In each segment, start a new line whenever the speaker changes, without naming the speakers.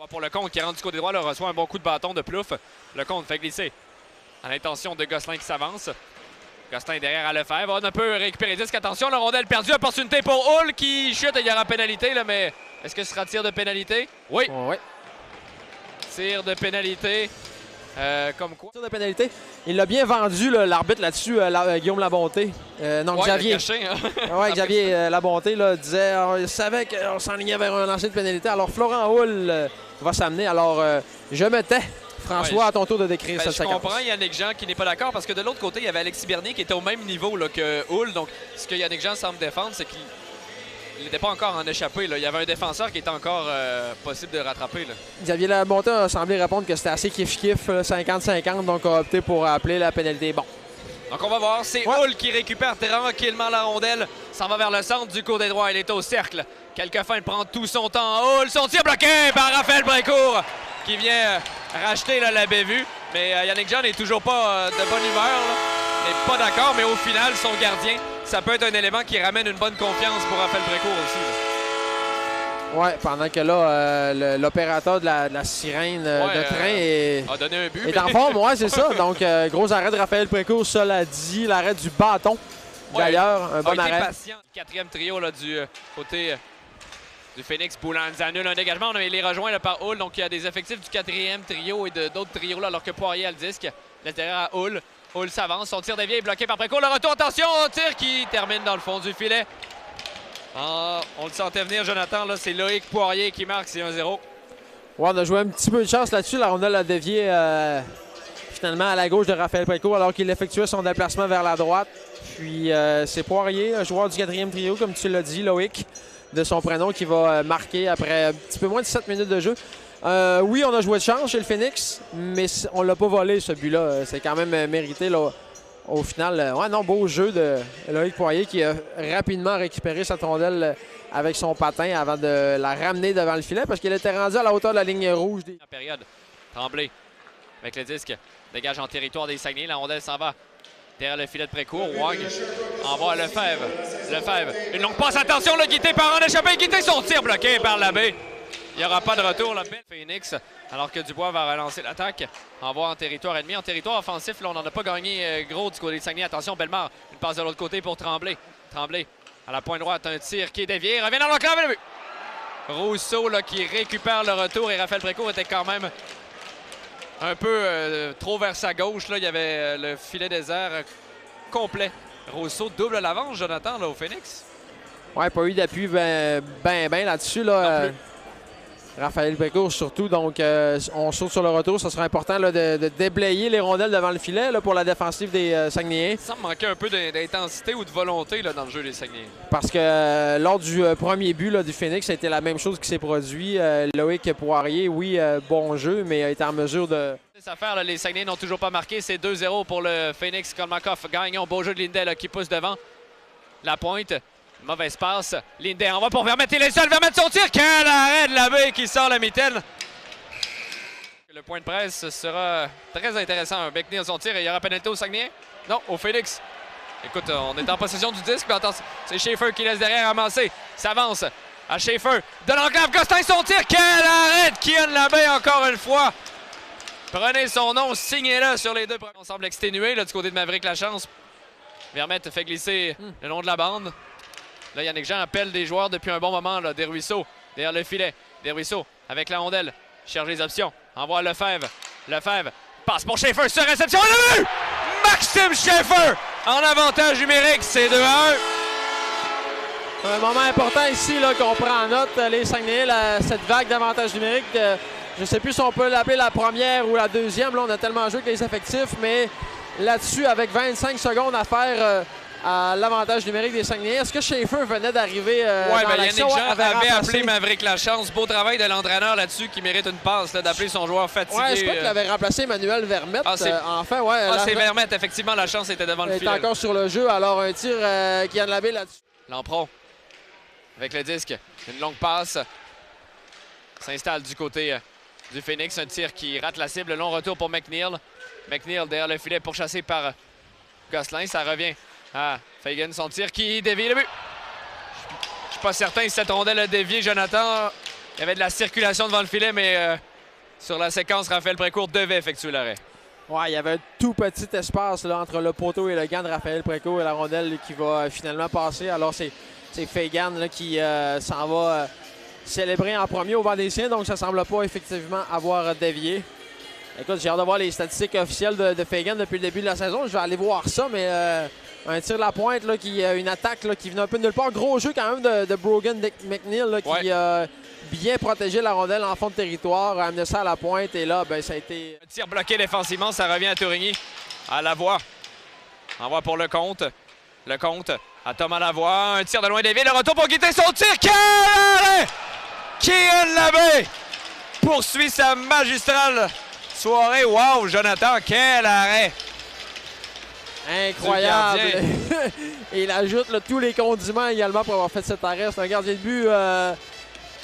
Pour le compte qui rentre du côté droit, là, reçoit un bon coup de bâton de Plouffe. Le compte fait glisser à l'intention de Gosselin qui s'avance. Gosselin derrière à Lefebvre. On ne peut récupérer disque. Attention, la rondelle perdue. Opportunité pour Hull qui chute. Il y aura pénalité, là, mais est-ce que ce sera tir de pénalité? Oui.
Oui.
Tir de pénalité. Comme quoi?
Tir de pénalité. Il l'a bien vendu, l'arbitre là-dessus, Guillaume Labonté. Non,
ouais,
Xavier.
Caché, hein?
Oui, Xavier Labonté là, disait il savait qu'on s'enlignait vers un lancer de pénalité. Alors, Florent Hull va s'amener. Alors, je me tais. François, à ton tour de décrire cette séquence.
Je comprends Yannick Jean qui n'est pas d'accord parce que de l'autre côté, il y avait Alexis Bernier qui était au même niveau là, que Hull. Donc, ce que Yannick Jean semble défendre, c'est qu'il n'était pas encore en échappé. Là. Il y avait un défenseur qui était encore possible de rattraper. Là.
Xavier Labonté a semblé répondre que c'était assez kiff-kiff, 50-50, donc a opté pour appeler la pénalité. Bon.
Donc, on va voir. C'est Hull qui récupère tranquillement la rondelle. S'en va vers le centre du côté droit. Il est au cercle. Quelquefois, il prend tout son temps. Hull, son tir bloqué par Raphaël Brincourt qui vient racheter là, la bévue. Mais Yannick Jean n'est toujours pas de bonne humeur. Il n'est pas d'accord, mais au final, son gardien, ça peut être un élément qui ramène une bonne confiance pour Raphaël Brincourt aussi.
Oui, pendant que là, l'opérateur de la sirène de train
a donné un but,
est en forme. Oui, c'est ça. Donc, gros arrêt de Raphaël Brincourt, cela dit, l'arrêt du bâton. D'ailleurs, un bon arrêt.
Patient. Quatrième trio là, du côté du Phoenix. Boulanza annule un dégagement. Il est rejoint là, par Hull. Donc, il y a des effectifs du quatrième trio et d'autres trios là, alors que Poirier a le disque. L'intérieur à Hull. Hull s'avance. Son tir dévié est bloqué par Brincourt. Le retour, attention, tir qui termine dans le fond du filet. On le sentait venir, Jonathan. C'est Loïc Poirier qui marque. C'est 1-0.
Ouais, on a joué un petit peu de chance là-dessus. La rondelle a dévié finalement à la gauche de Raphaël Brincourt alors qu'il effectuait son déplacement vers la droite. Puis c'est Poirier, un joueur du quatrième trio, comme tu l'as dit, Loïc, de son prénom, qui va marquer après un petit peu moins de 7 minutes de jeu. Oui, on a joué de chance chez le Phoenix, mais on l'a pas volé, ce but-là. C'est quand même mérité, là, au final. Ouais, non, beau jeu de Loïc Poirier qui a rapidement récupéré cette rondelle avec son patin avant de la ramener devant le filet parce qu'il était rendu à la hauteur de la ligne rouge.
En période, Tremblay avec le disque, dégage en territoire des Saguenay. La rondelle s'en va derrière le filet de Précourt. Wang envoie Lefebvre. Lefebvre, une longue passe. Attention, le Guité part en échappé. Guité, son tir bloqué par Labbé. Il n'y aura pas de retour. Là. Phoenix, alors que Dubois va relancer l'attaque. Envoie en territoire ennemi. En territoire offensif, là, on n'en a pas gagné gros du côté de Saguenay. Attention, Bellemare. Une passe de l'autre côté pour Tremblay. Tremblay à la pointe droite. Un tir qui est dévié. Revient dans l'enclave. Le but. Rousseau là, qui récupère le retour. Et Raphaël Précourt était quand même un peu trop vers sa gauche. Là. Il y avait le filet désert complet. Rousseau double l'avance, Jonathan, là, au Phoenix.
Ouais, pas eu d'appui ben là-dessus. Là, Raphaël Brincourt surtout. Donc, on saute sur le retour. Ce sera important là, de déblayer les rondelles devant le filet là, pour la défensive des Saguenayens.
Ça me manquait un peu d'intensité ou de volonté là, dans le jeu des Saguenayens.
Parce que lors du premier but là, du Phoenix, ça a été la même chose qui s'est produit. Loïc Poirier, oui, bon jeu, mais a été en mesure de...
Cette affaire, là, les Saguenayens n'ont toujours pas marqué. C'est 2-0 pour le Phoenix. Kolmakov gagne. Beau jeu de Lindell qui pousse devant. La pointe. Mauvaise passe. Lindell envoie pour Vermette. Il est seul. Vermette son tir. Quel arrêt de Labbé qui sort la mitaine. Le point de presse sera très intéressant. McNeil son tir et il y aura pénalité au Saguenay. Non, au Phoenix. Écoute, on est en possession du disque. Mais attention, c'est Schaefer qui laisse derrière avancer. S'avance à Schaefer. De l'enclave. Gosselin son tir. Quel arrêt de Kian Labbé encore une fois. Prenez son nom, signez-le sur les deux. On semble exténué là, du côté de Maverick Lachance. Vermette fait glisser le long de la bande. Là, Yannick Jean appelle des joueurs depuis un bon moment. Là. Desruisseaux derrière le filet. Desruisseaux avec la rondelle. Cherche les options. Envoie Lefebvre. Lefebvre passe pour Schaefer sur réception. Le but! Maxime Schaefer en avantage numérique. C'est 2-1.
Un moment important ici qu'on prend en note. Les Saguenayens, cette vague d'avantage numérique. Je ne sais plus si on peut l'appeler la première ou la deuxième. Là, on a tellement joué que les effectifs, mais là-dessus, avec 25 secondes à faire à l'avantage numérique des Saguenayens, est-ce que Schaefer venait d'arriver dans l'action?
Yannick Jean avait appelé Maverick Lachance. Beau travail de l'entraîneur là-dessus qui mérite une passe, d'appeler son joueur fatigué.
Ouais, je crois qu'il avait remplacé Emmanuel Vermette. Enfin, ouais.
C'est Vermette, effectivement, Lachance était devant le filet.
Il est encore sur le jeu, alors un tir qui a de Labbé là-dessus.
Lampron, avec le disque, une longue passe. S'installe du côté du Phoenix, un tir qui rate la cible, long retour pour McNeil. McNeil derrière le filet pourchassé par Gosselin, ça revient à Fagan, son tir qui dévie le but. Je suis pas certain si cette rondelle a dévié, Jonathan. Il y avait de la circulation devant le filet, mais sur la séquence, Raphaël Précourt devait effectuer l'arrêt.
Ouais, il y avait un tout petit espace là, entre le poteau et le gant de Raphaël Précourt et la rondelle qui va finalement passer. Alors, c'est Feaghan là, qui s'en va célébrer en premier au banc des siens, donc ça ne semble pas effectivement avoir dévié. Écoute, j'ai hâte de voir les statistiques officielles de Feaghan depuis le début de la saison. Je vais aller voir ça, mais un tir de la pointe, là, une attaque là, qui venait un peu de nulle part. Gros jeu quand même de Brogan McNeil là, qui a bien protégé la rondelle en fond de territoire, a amené ça à la pointe et là, ben, ça a été...
Un tir bloqué défensivement, ça revient à Tourigny. À Lavoie. Envoie pour le compte. Le compte à Thomas Lavoie. Un tir de loin des villes. Le retour pour quitter son tir. Quel arrêt! Kylian Labbé poursuit sa magistrale soirée. Wow, Jonathan, quel arrêt!
Incroyable! Et il ajoute là, tous les condiments également pour avoir fait cet arrêt. C'est un gardien de but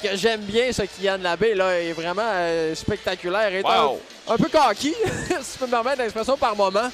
que j'aime bien, ce Kylian Labbé. Là, est vraiment spectaculaire. Il est un peu cocky, si je peux me permettre l'expression par moment.